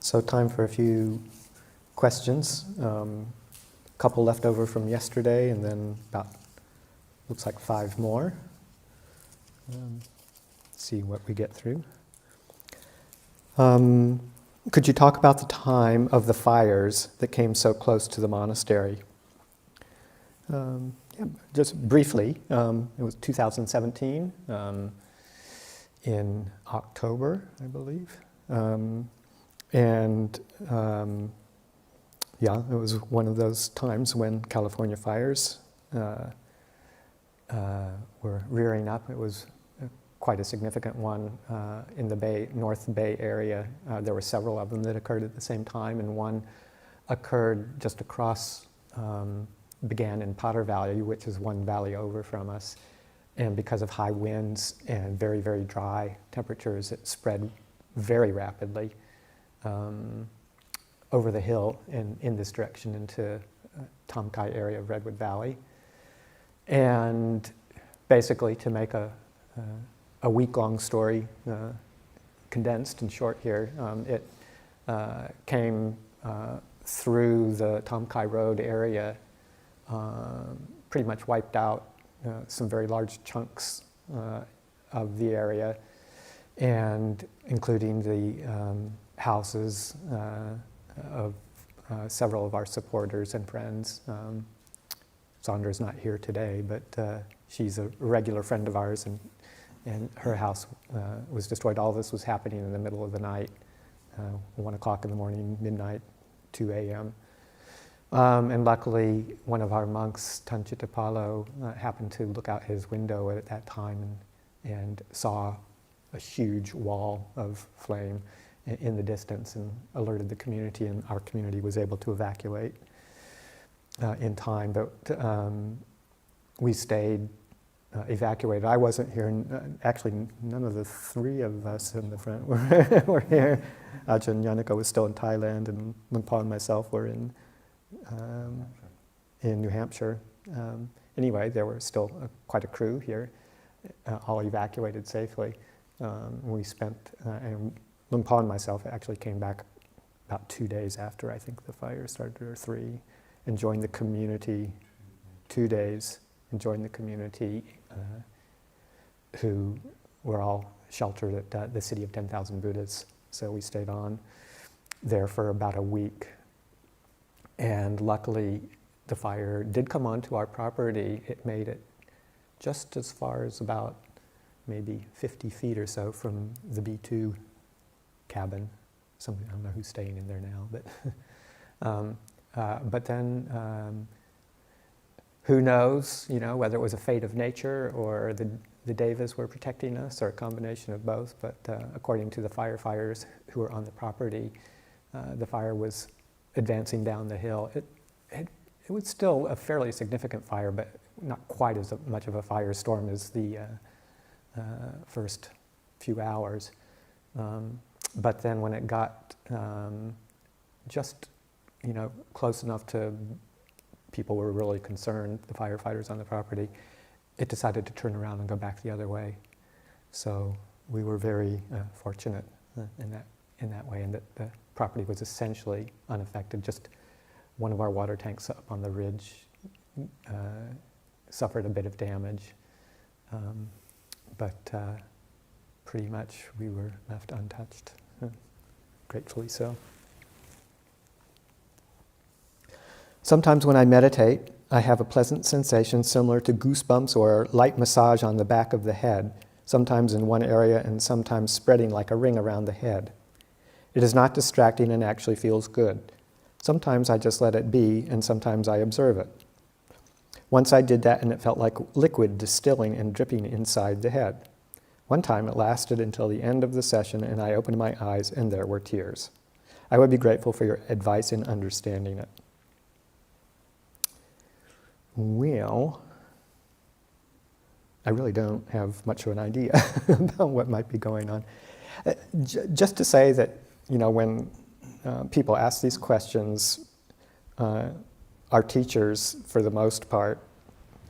So time for a few questions. A couple left over from yesterday, and then about, looks like 5 more. See what we get through. Could you talk about the time of the fires that came so close to the monastery? Yeah, just briefly, it was 2017, in October, I believe. Yeah, it was one of those times when California fires were rearing up. It was quite a significant one in the North Bay area. There were several of them that occurred at the same time, and one occurred just across, began in Potter Valley, which is one valley over from us. And because of high winds and very, very dry temperatures, it spread very rapidly over the hill and in this direction into Tom Kai area of Redwood Valley. And basically, to make a week-long story condensed and short here, it came through the Tom Kai Road area, pretty much wiped out some very large chunks of the area, and including the houses of several of our supporters and friends. Sandra's not here today, but she's a regular friend of ours, and her house was destroyed. All this was happening in the middle of the night, 1 o'clock in the morning, midnight, 2 a.m. And luckily, one of our monks, Tanchitapalo, happened to look out his window at that time and saw a huge wall of flame in the distance and alerted the community, and our community was able to evacuate in time. But we stayed evacuated. I wasn't here. Actually, none of the 3 of us in the front were here. Ajahn Yanaka was still in Thailand, and Lumpal and myself were in New Hampshire. Anyway, there were still quite a crew here, all evacuated safely. We spent, and Lumpal and myself actually came back about 2 days after I think the fire started, or 3, and joined the community. 2 days, and joined the community who were all sheltered at the city of 10,000 Buddhas. So we stayed on there for about a week. And luckily, the fire did come onto our property. It made it just as far as about maybe 50 feet or so from the B2 cabin. I don't know who's staying in there now, but then who knows, whether it was a fate of nature or the devas were protecting us, or a combination of both. But according to the firefighters who were on the property, the fire was advancing down the hill. It was still a fairly significant fire, but not quite as much of a firestorm as the first few hours. But then when it got just close enough to people were really concerned, the firefighters on the property, it decided to turn around and go back the other way. So we were very fortunate in that way, and that the property was essentially unaffected. Just one of our water tanks up on the ridge suffered a bit of damage, but pretty much we were left untouched, gratefully so. Sometimes when I meditate, I have a pleasant sensation similar to goosebumps or light massage on the back of the head, sometimes in one area and sometimes spreading like a ring around the head. It is not distracting and actually feels good. Sometimes I just let it be, and sometimes I observe it. Once I did that, and it felt like liquid distilling and dripping inside the head. One time it lasted until the end of the session, and I opened my eyes, and there were tears. I would be grateful for your advice in understanding it. Well, I really don't have much of an idea about what might be going on. Just to say that, when people ask these questions, our teachers, for the most part,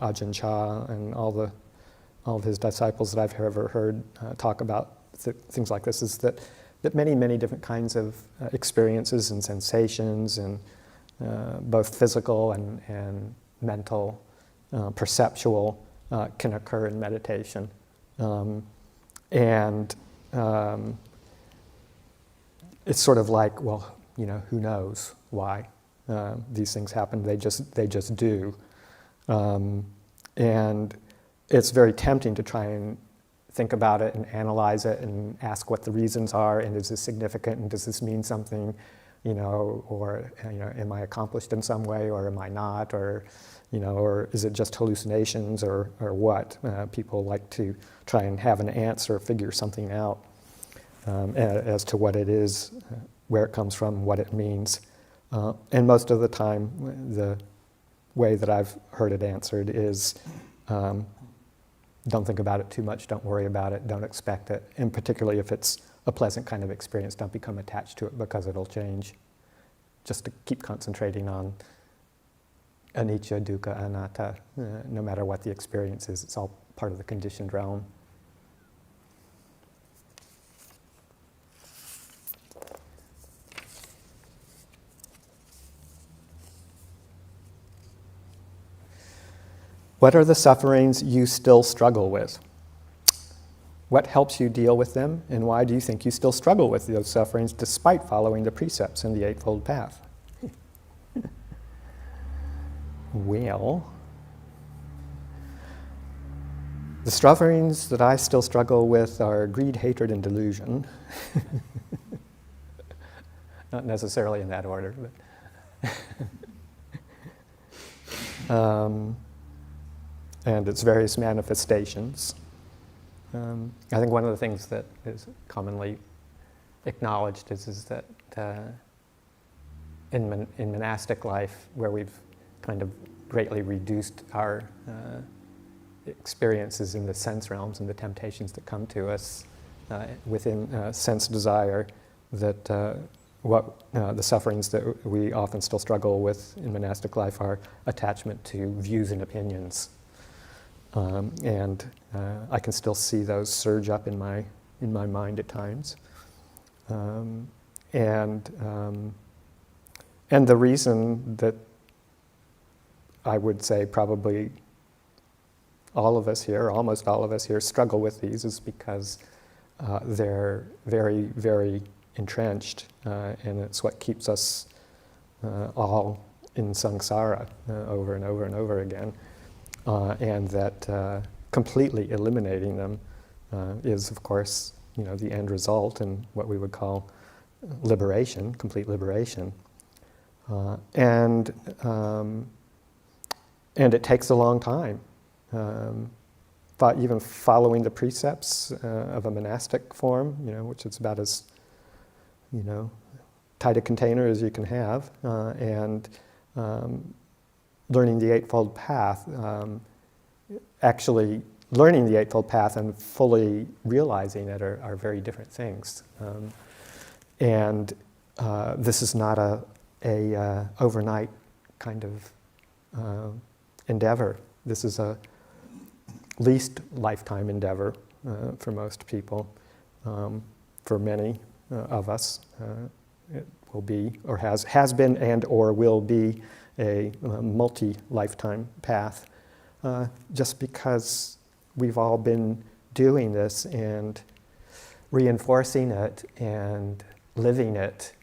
Ajahn Chah and all of his disciples that I've ever heard talk about things like this, is that but many, many different kinds of experiences and sensations, and both physical and mental, perceptual, can occur in meditation. And it's sort of like, well, who knows why these things happen? They just do. And it's very tempting to try and think about it and analyze it and ask what the reasons are, and is this significant, and does this mean something, or am I accomplished in some way, or am I not, or is it just hallucinations, or what? People like to try and have an answer, figure something out as to what it is, where it comes from, what it means. And most of the time, the way that I've heard it answered is, don't think about it too much, don't worry about it, don't expect it, and particularly if it's a pleasant kind of experience, don't become attached to it because it'll change. Just to keep concentrating on anicca, dukkha, anatta, no matter what the experience is, it's all part of the conditioned realm. What are the sufferings you still struggle with? What helps you deal with them, and why do you think you still struggle with those sufferings despite following the precepts in the Eightfold Path? Well, the sufferings that I still struggle with are greed, hatred, and delusion. Not necessarily in that order, but and its various manifestations. I think one of the things that is commonly acknowledged is that in monastic life, where we've kind of greatly reduced our experiences in the sense realms and the temptations that come to us within sense desire, that the sufferings that we often still struggle with in monastic life are attachment to views and opinions. And I can still see those surge up in my mind at times, and the reason that I would say probably all of us here, almost all of us here, struggle with these is because they're very, very entrenched, and it's what keeps us all in samsara over and over and over again. And that completely eliminating them is, of course, the end result and what we would call liberation, complete liberation. And it takes a long time. But even following the precepts of a monastic form, which is about as, tight a container as you can have, and learning the Eightfold Path, actually learning the Eightfold Path and fully realizing it are very different things. And this is not a overnight kind of endeavor. This is a least lifetime endeavor for most people. For many of us, it will be, or has been, and or will be a multi-lifetime path, just because we've all been doing this and reinforcing it and living it,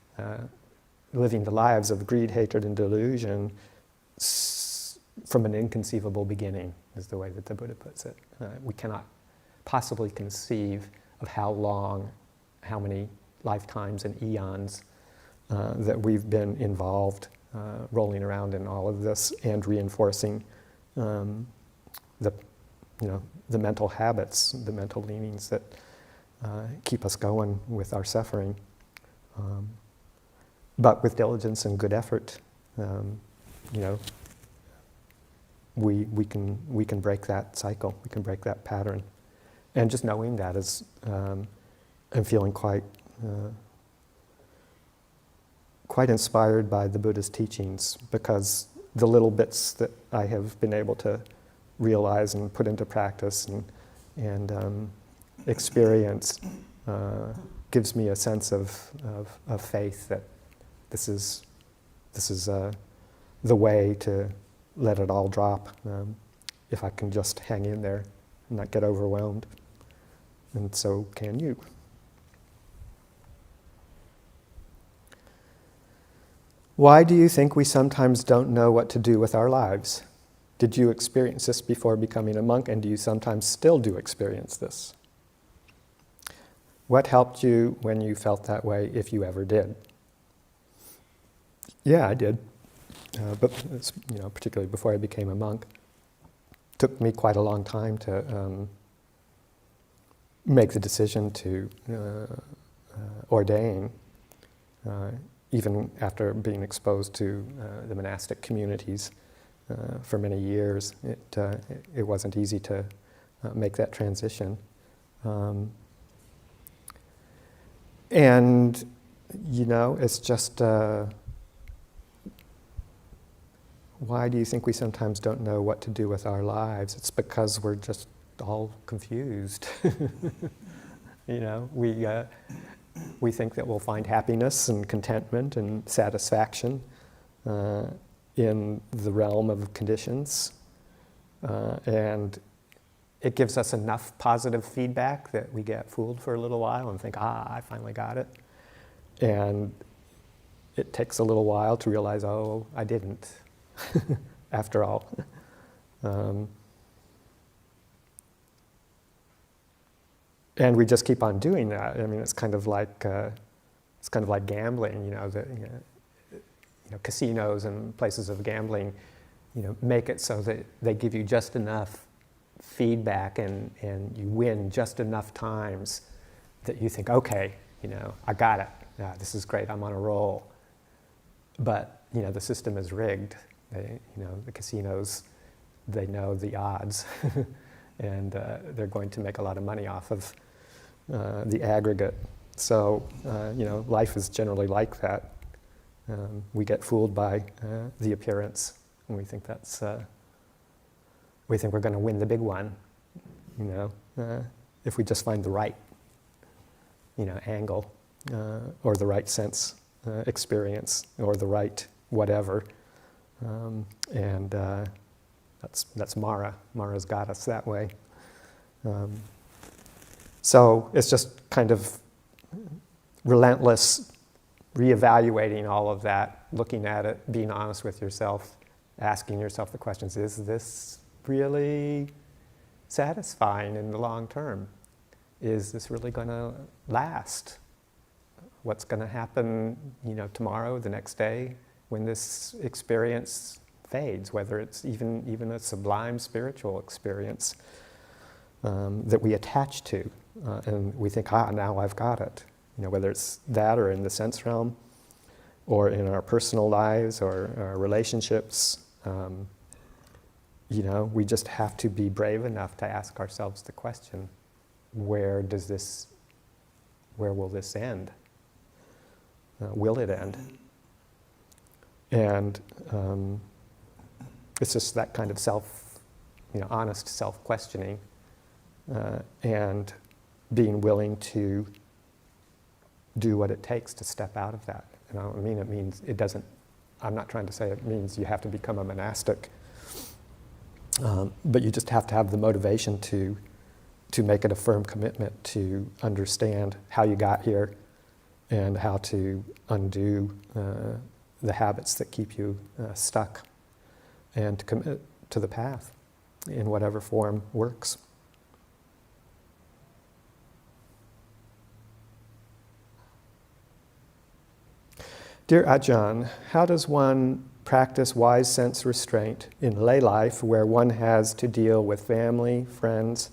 living the lives of greed, hatred, and delusion from an inconceivable beginning, is the way that the Buddha puts it. We cannot possibly conceive of how many lifetimes and eons that we've been involved, rolling around in all of this and reinforcing the mental habits, the mental leanings that keep us going with our suffering. But with diligence and good effort, we can break that cycle. We can break that pattern. And just knowing that is, I'm feeling quite inspired by the Buddha's teachings, because the little bits that I have been able to realize and put into practice and experience gives me a sense of faith that this is the way to let it all drop, if I can just hang in there and not get overwhelmed. And so can you. Why do you think we sometimes don't know what to do with our lives? Did you experience this before becoming a monk, and do you sometimes still do experience this? What helped you when you felt that way, if you ever did? Yeah, I did. But particularly before I became a monk. It took me quite a long time to make the decision to ordain, even after being exposed to the monastic communities for many years. It wasn't easy to make that transition. And, it's just, why do you think we sometimes don't know what to do with our lives? It's because we're just all confused. We think that we'll find happiness and contentment and satisfaction in the realm of conditions. And it gives us enough positive feedback that we get fooled for a little while and think, I finally got it. And it takes a little while to realize, oh, I didn't, after all. And we just keep on doing that. I mean, it's kind of like gambling. Casinos and places of gambling, make it so that they give you just enough feedback and you win just enough times that you think, okay, I got it. This is great. I'm on a roll. But the system is rigged. The casinos, they know the odds, and they're going to make a lot of money off of the aggregate. So, life is generally like that. We get fooled by the appearance, and we think we think we're going to win the big one, if we just find the right, angle, or the right sense experience, or the right whatever. And that's Mara. Mara's got us that way. So it's just kind of relentless reevaluating all of that, looking at it, being honest with yourself, asking yourself the questions, is this really satisfying in the long term? Is this really going to last? What's going to happen, tomorrow, the next day, when this experience fades, whether it's even a sublime spiritual experience that we attach to, and we think, now I've got it. Whether it's that or in the sense realm, or in our personal lives or our relationships, we just have to be brave enough to ask ourselves the question, where will this end? Will it end? And it's just that kind of honest self-questioning, and being willing to do what it takes to step out of that. And I don't mean it means it doesn't, I'm not trying to say it means you have to become a monastic, but you just have to have the motivation to make it a firm commitment to understand how you got here and how to undo the habits that keep you stuck, and to commit to the path in whatever form works. Dear Ajahn, how does one practice wise sense restraint in lay life where one has to deal with family, friends,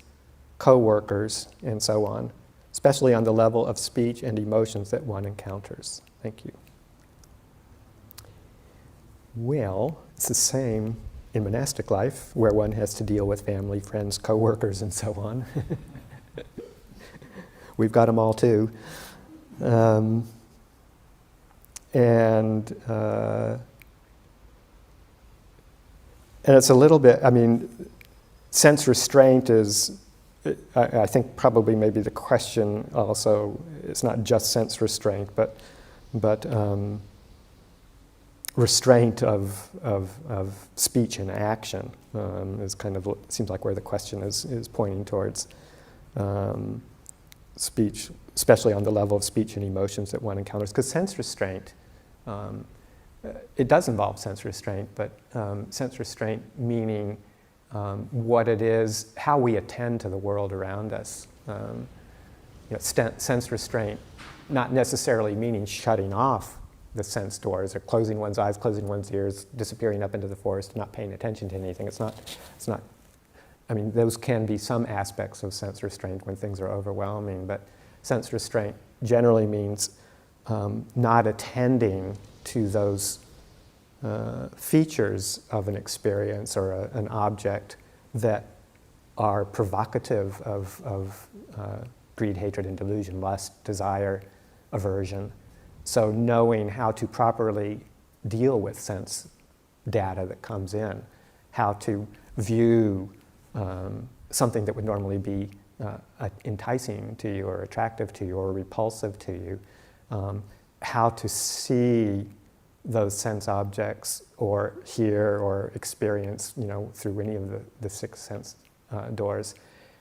co-workers, and so on, especially on the level of speech and emotions that one encounters? Thank you. Well, it's the same in monastic life, where one has to deal with family, friends, co-workers, and so on. We've got them all too. And it's a little bit, sense restraint is I think probably maybe the question also is not just sense restraint, but restraint of speech and action is kind of, seems like where the question is pointing towards. Speech, especially on the level of speech and emotions that one encounters. Because sense restraint, it does involve sense restraint, but sense restraint meaning what it is, how we attend to the world around us. Sense restraint not necessarily meaning shutting off the sense doors or closing one's eyes, closing one's ears, disappearing up into the forest, not paying attention to anything. It's not, I mean, those can be some aspects of sense restraint when things are overwhelming, but sense restraint generally means not attending to those features of an experience or an object that are provocative of greed, hatred, and delusion, lust, desire, aversion. So knowing how to properly deal with sense data that comes in, how to view something that would normally be enticing to you or attractive to you or repulsive to you, how to see those sense objects or hear or experience, through any of the six sense doors,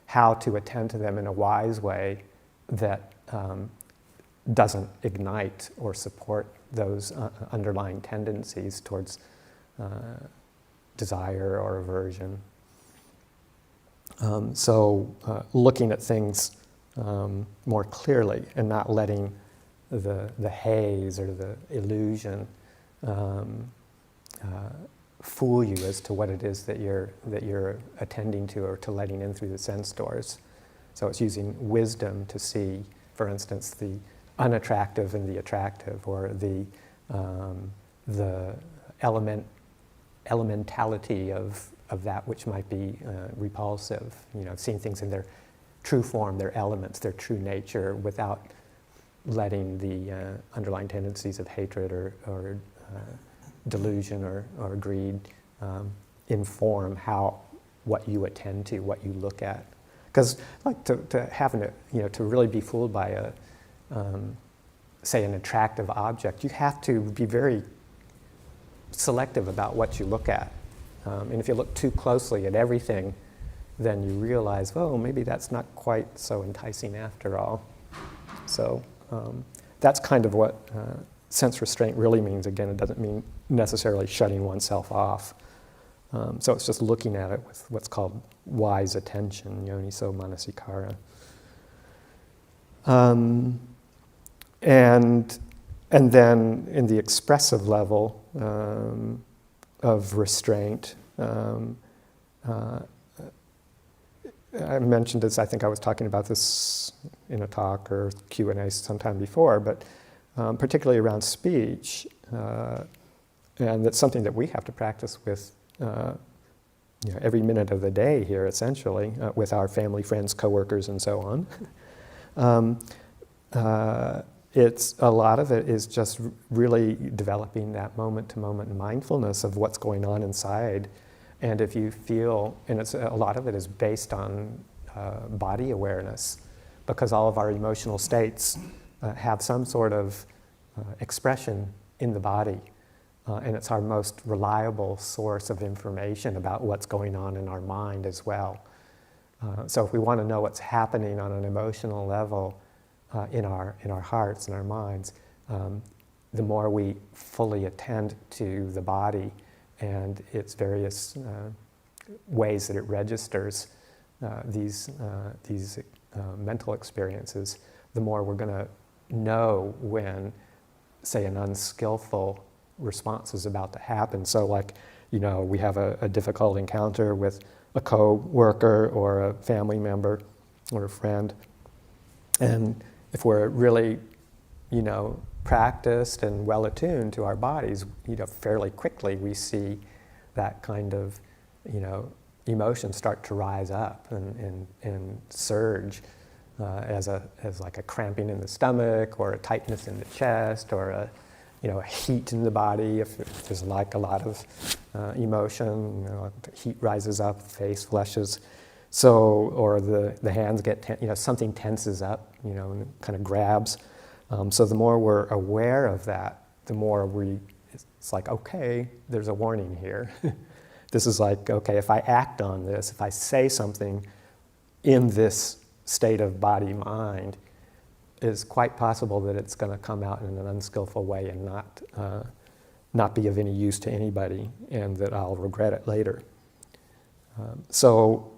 how to attend to them in a wise way that doesn't ignite or support those underlying tendencies towards desire or aversion. So looking at things more clearly and not letting the haze or the illusion fool you as to what it is that you're attending to or to letting in through the sense doors. So it's using wisdom to see, for instance, the unattractive and the attractive, or the elementality of that which might be repulsive. Seeing things in their true form, their elements, their true nature, without letting the underlying tendencies of hatred or delusion or greed inform what you attend to, what you look at. Because to really be fooled by say an attractive object, you have to be very selective about what you look at. And if you look too closely at everything, then you realize, oh, maybe that's not quite so enticing after all. So that's kind of what sense restraint really means. Again, it doesn't mean necessarily shutting oneself off. So it's just looking at it with what's called wise attention, yoniso manasikara. And then in the expressive level of restraint, I mentioned this, I think I was talking about this in a talk or Q&A sometime before, but particularly around speech, and that's something that we have to practice with every minute of the day here, essentially, with our family, friends, coworkers, and so on. It's a lot of it is just really developing that moment-to-moment mindfulness of what's going on inside. And if you feel, and a lot of it is based on body awareness, because all of our emotional states have some sort of expression in the body. And it's our most reliable source of information about what's going on in our mind as well. So if we want to know what's happening on an emotional level in our hearts and our minds, the more we fully attend to the body and its various ways that it registers these mental experiences, the more we're going to know when, say, an unskillful response is about to happen. So we have a difficult encounter with a co-worker or a family member or a friend, and if we're really, practiced and well attuned to our bodies, fairly quickly we see that kind of, emotions start to rise up and surge as like a cramping in the stomach or a tightness in the chest or a heat in the body. If there's like a lot of emotion, heat rises up, the face flushes. or the hands get, something tenses up, and kind of grabs. So the more we're aware of that, the more it's like, okay, there's a warning here. This is like, okay, if I act on this, if I say something in this state of body-mind, it's quite possible that it's going to come out in an unskillful way and not be of any use to anybody, and that I'll regret it later. So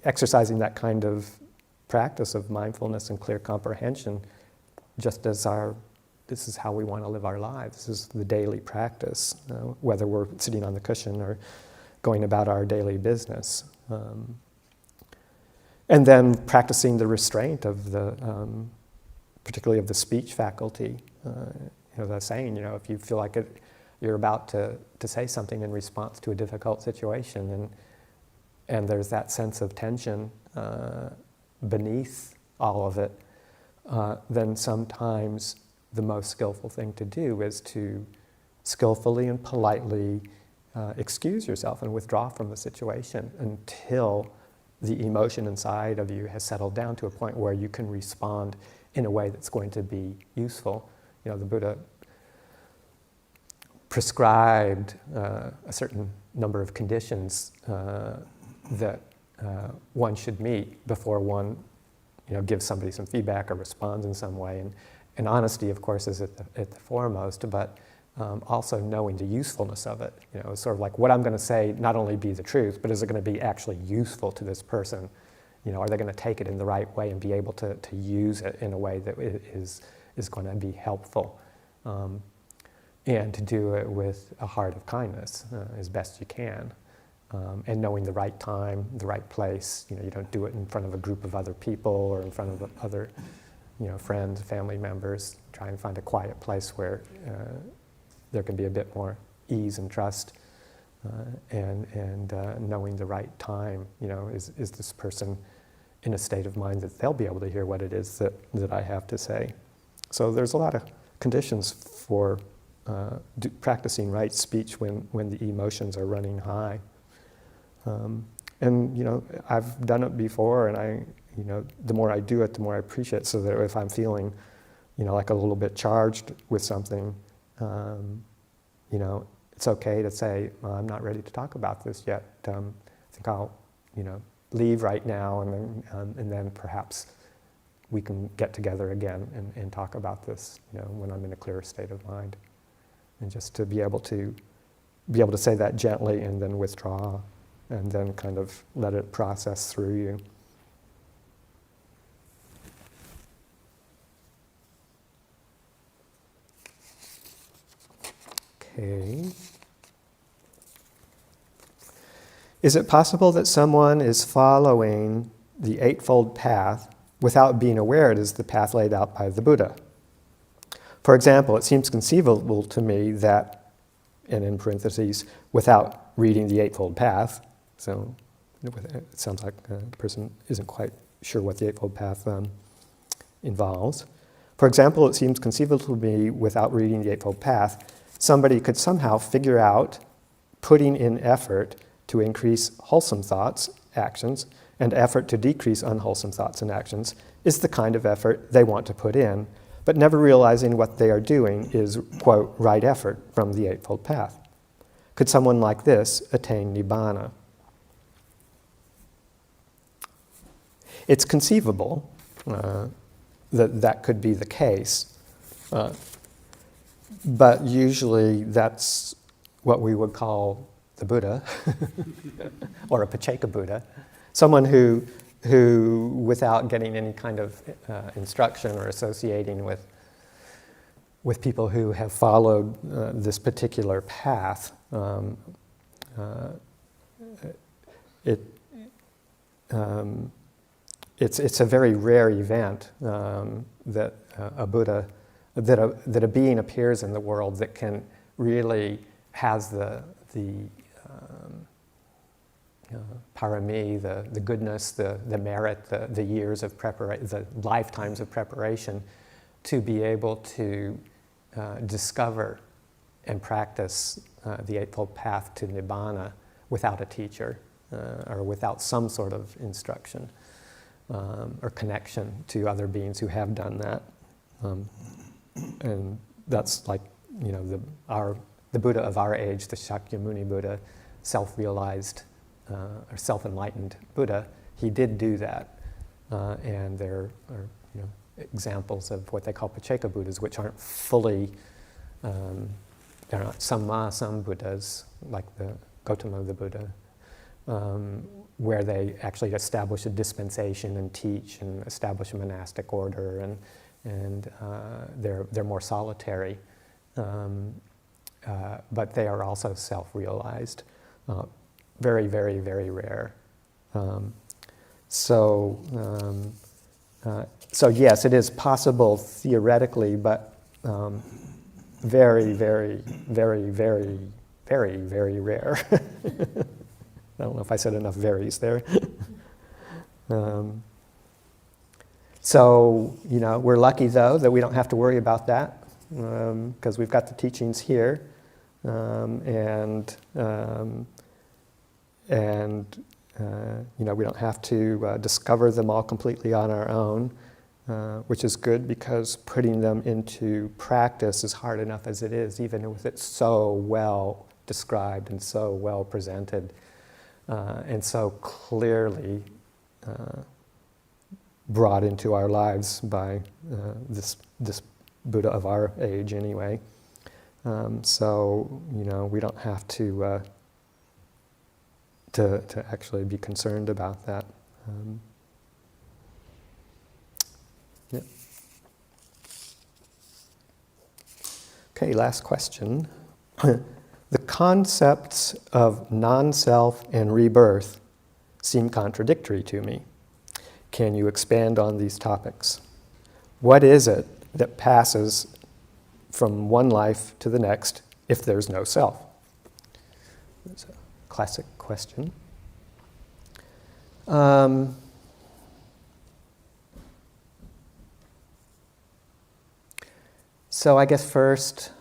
exercising that kind of practice of mindfulness and clear comprehension, just as this is how we want to live our lives. This is the daily practice, whether we're sitting on the cushion or going about our daily business. And then practicing the restraint of particularly of the speech faculty. The saying, if you feel like you're about to say something in response to a difficult situation, and there's that sense of tension beneath all of it, then sometimes the most skillful thing to do is to skillfully and politely excuse yourself and withdraw from the situation until the emotion inside of you has settled down to a point where you can respond in a way that's going to be useful. The Buddha prescribed a certain number of conditions that one should meet before one, gives somebody some feedback or responds in some way. And honesty, of course, is at the foremost, but also knowing the usefulness of it. It's sort of like, what I'm going to say not only be the truth, but is it going to be actually useful to this person? Are they going to take it in the right way and be able to use it in a way that is going to be helpful? And to do it with a heart of kindness as best you can. And knowing the right time, the right place. You don't do it in front of a group of other people or in front of other friends, family members. Try and find a quiet place where there can be a bit more ease and trust, and knowing the right time. Is this person in a state of mind that they'll be able to hear what it is that I have to say? So there's a lot of conditions for practicing right speech when the emotions are running high. And I've done it before, and the more I do it, the more I appreciate it. So that if I'm feeling, like a little bit charged with something, it's okay to say, I'm not ready to talk about this yet. I think I'll, leave right now, and then perhaps we can get together again and talk about this, when I'm in a clearer state of mind. And just to be able to say that gently and then withdraw, and then kind of let it process through you. Okay. Is it possible that someone is following the Eightfold Path without being aware it is the path laid out by the Buddha? For example, it seems conceivable to me that, and in parentheses, without reading the Eightfold Path, so it sounds like a person isn't quite sure what the Eightfold Path involves. For example, it seems conceivable to me without reading the Eightfold Path, somebody could somehow figure out putting in effort to increase wholesome thoughts, actions, and effort to decrease unwholesome thoughts and actions is the kind of effort they want to put in, but never realizing what they are doing is, quote, right effort from the Eightfold Path. Could someone like this attain Nibbana? It's conceivable that could be the case, but usually that's what we would call the Buddha, or a Pacheco Buddha, someone who without getting any kind of instruction or associating with people who have followed this particular path, it's a very rare event that a Buddha, that a being appears in the world that can really has the parami, the goodness, the merit, the years of preparation, the lifetimes of preparation, to be able to discover and practice the Eightfold Path to Nibbana without a teacher. or without some sort of instruction or connection to other beings who have done that. And that's like, the Buddha of our age, the Shakyamuni Buddha, self-realized or self-enlightened Buddha, he did do that. And there are examples of what they call Pacheco Buddhas, which aren't fully, they're not some Buddhas, like the Gautama the Buddha, where they actually establish a dispensation and teach and establish a monastic order, and they're more solitary. But they are also self-realized. Very, very, very rare. So yes, it is possible theoretically, but very, very, very, very, very, very rare. I don't know if I said enough varies there. So, we're lucky though that we don't have to worry about that because we've got the teachings here, and we don't have to discover them all completely on our own, which is good because putting them into practice is hard enough as it is, even with it so well described and so well presented, and so clearly brought into our lives by this Buddha of our age anyway. So we don't have to actually be concerned about that. Yeah. Okay, last question. The concepts of non-self and rebirth seem contradictory to me. Can you expand on these topics? What is it that passes from one life to the next if there's no self? It's a classic question. So I guess first,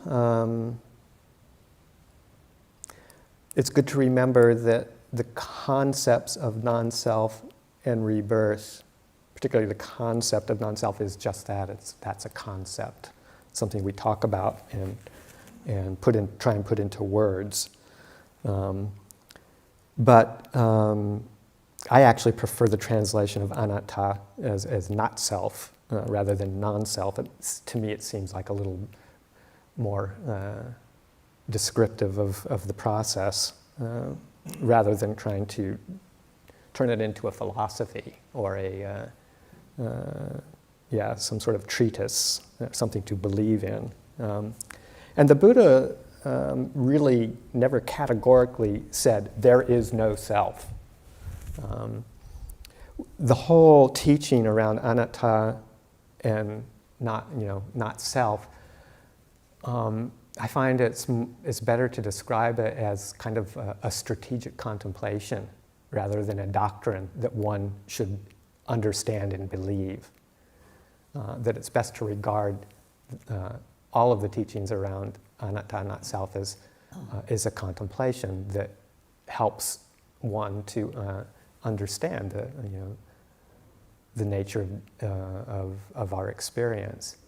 it's good to remember that the concepts of non-self and rebirth, particularly the concept of non-self, is just that. That's a concept, something we talk about and try and put into words. But I actually prefer the translation of anatta as not self rather than non-self. To me, it seems like a little more descriptive of the process, rather than trying to turn it into a philosophy or some sort of treatise, something to believe in. And the Buddha really never categorically said there is no self. The whole teaching around anatta and not self, I find it's better to describe it as kind of a strategic contemplation rather than a doctrine that one should understand and believe. That it's best to regard all of the teachings around anatta, not self, as a contemplation that helps one to understand the nature of our experience.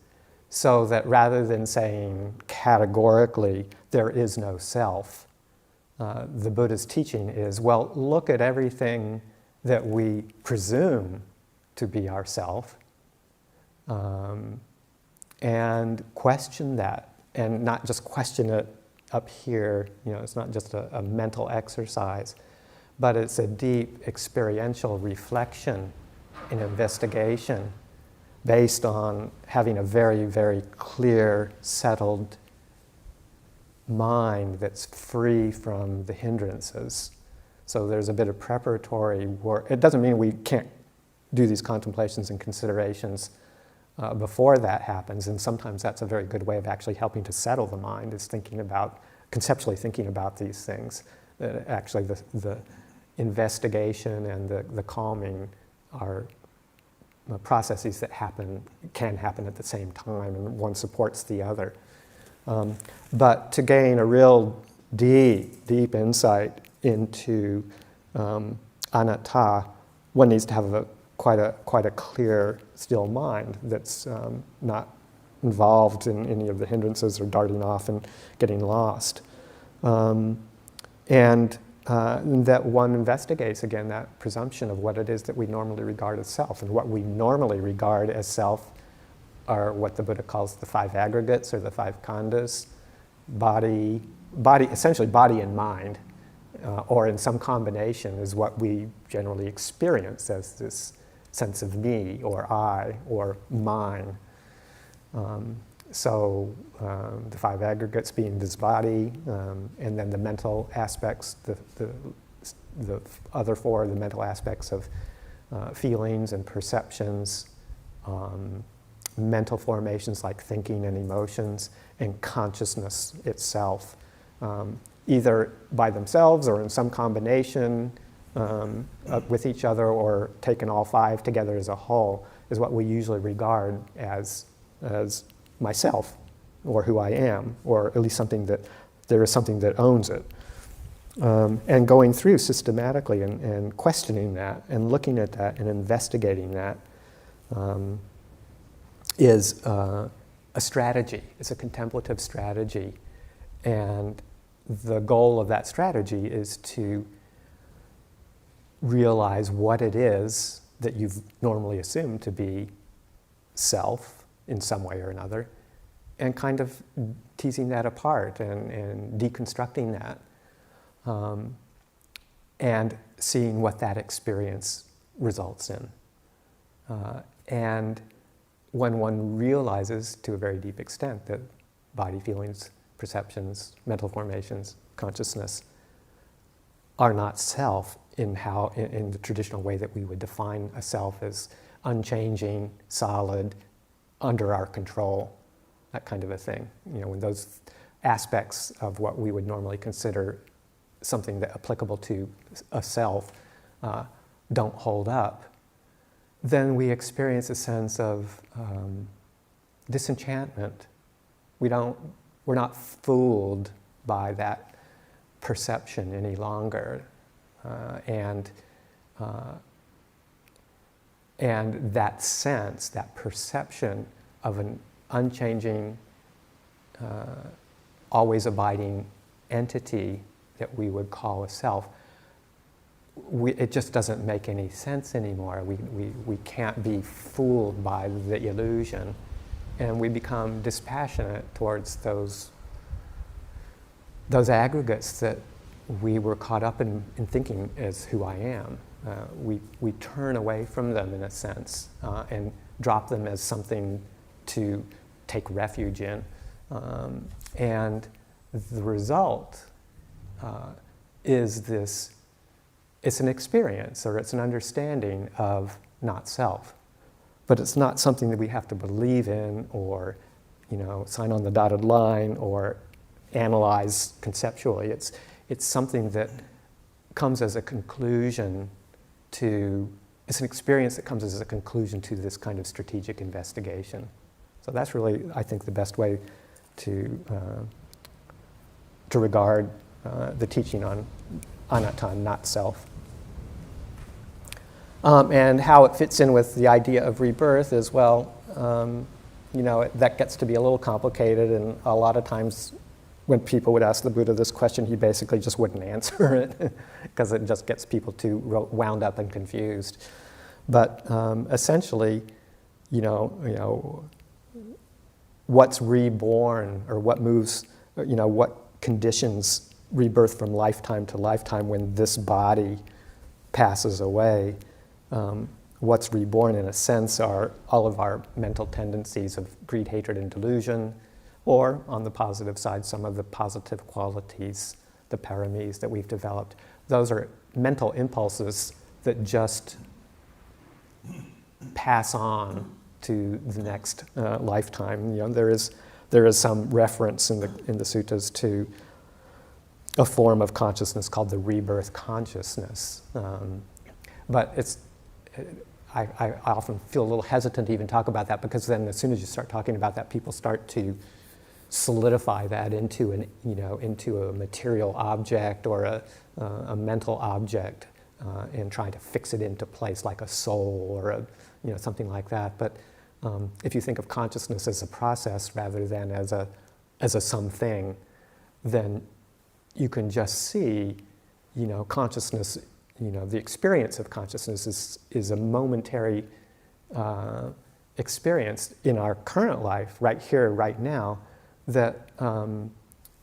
So that rather than saying categorically there is no self, the Buddha's teaching is, well, look at everything that we presume to be ourself, and question that, and not just question it up here. It's not just a mental exercise, but it's a deep experiential reflection and investigation based on having a very, very clear, settled mind that's free from the hindrances. So there's a bit of preparatory work. It doesn't mean we can't do these contemplations and considerations before that happens, and sometimes that's a very good way of actually helping to settle the mind, is conceptually thinking about these things. Actually the investigation and the calming are processes that can happen at the same time, and one supports the other. But to gain a real deep insight into anatta, one needs to have quite a clear, still mind that's not involved in any of the hindrances or darting off and getting lost. And that one investigates, again, that presumption of what it is that we normally regard as self. And what we normally regard as self are what the Buddha calls the five aggregates, or the five khandhas: body, essentially body and mind, or in some combination is what we generally experience as this sense of me, or I, or mine. The five aggregates being this body, and then the mental aspects, the other four, the mental aspects of feelings and perceptions, mental formations like thinking and emotions, and consciousness itself, either by themselves or in some combination with each other, or taken all five together as a whole, is what we usually regard as myself, or who I am, or at least something that there is something that owns it. And going through systematically and questioning that and looking at that and investigating that is a strategy. It's a contemplative strategy. And the goal of that strategy is to realize what it is that you've normally assumed to be self in some way or another, and kind of teasing that apart and deconstructing that, and seeing what that experience results in. And when one realizes to a very deep extent that body, feelings, perceptions, mental formations, consciousness are not self in the traditional way that we would define a self as unchanging, solid, under our control, that kind of a thing. When those aspects of what we would normally consider something that applicable to a self don't hold up, then we experience a sense of disenchantment. We're not fooled by that perception any longer, and that sense, that perception of an unchanging, always abiding entity that we would call a self, it just doesn't make any sense anymore. We can't be fooled by the illusion, and we become dispassionate towards those aggregates that we were caught up in thinking as who I am. We turn away from them in a sense, and drop them as something to take refuge in. And the result is this, it's an experience, or it's an understanding of not self. But it's not something that we have to believe in, or sign on the dotted line, or analyze conceptually. It's something that comes as a conclusion to, it's an experience that comes as a conclusion to this kind of strategic investigation. So that's really, I think, the best way to regard the teaching on anatta, not self. And how it fits in with the idea of rebirth as well, that gets to be a little complicated, and a lot of times when people would ask the Buddha this question, he basically just wouldn't answer it because it just gets people too wound up and confused. But essentially, what's reborn, or what moves, what conditions rebirth from lifetime to lifetime when this body passes away. What's reborn, in a sense, are all of our mental tendencies of greed, hatred, and delusion, or, on the positive side, some of the positive qualities, the paramis that we've developed. Those are mental impulses that just pass on to the next lifetime. There is some reference in the suttas to a form of consciousness called the rebirth consciousness. But I often feel a little hesitant to even talk about that, because then as soon as you start talking about that, people start to solidify that into a material object or a mental object and trying to fix it into place like a soul or something like that. But if you think of consciousness as a process rather than as a something, then you can just see, consciousness, the experience of consciousness is a momentary experience in our current life, right here, right now, that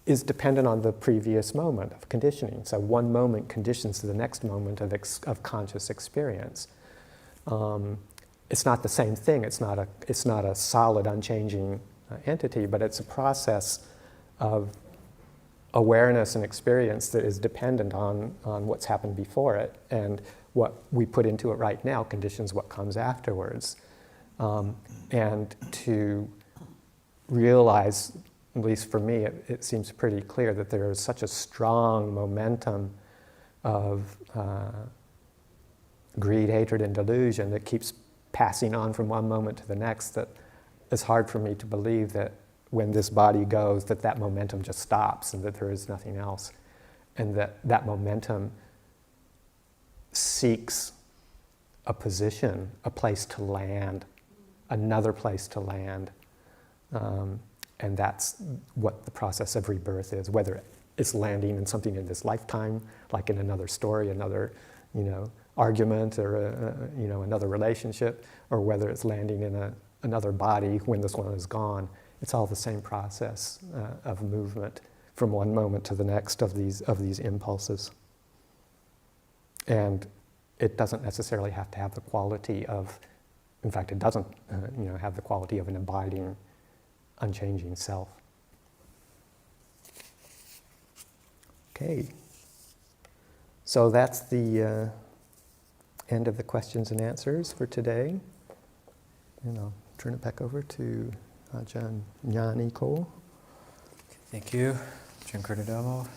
is dependent on the previous moment of conditioning. So one moment conditions to the next moment of conscious experience. It's not the same thing. It's not a solid, unchanging entity, but it's a process of awareness and experience that is dependent on what's happened before it, and what we put into it right now conditions what comes afterwards. And to realize, at least for me, it seems pretty clear that there is such a strong momentum of greed, hatred, and delusion that keeps passing on from one moment to the next, that it's hard for me to believe that when this body goes, that momentum just stops and that there is nothing else. And that momentum seeks a position, a place to land, another place to land. And that's what the process of rebirth is, whether it's landing in something in this lifetime, like in another story, another, argument, or another relationship, or whether it's landing in another body when this one is gone. It's all the same process of movement from one moment to the next of these impulses. And it doesn't necessarily have to have the quality of, in fact, it doesn't, have the quality of an abiding, unchanging self. Okay, so that's the end of the questions and answers for today. And I'll turn it back over to Ajahn Karunadhammo. Thank you, Ajahn Karunadhammo.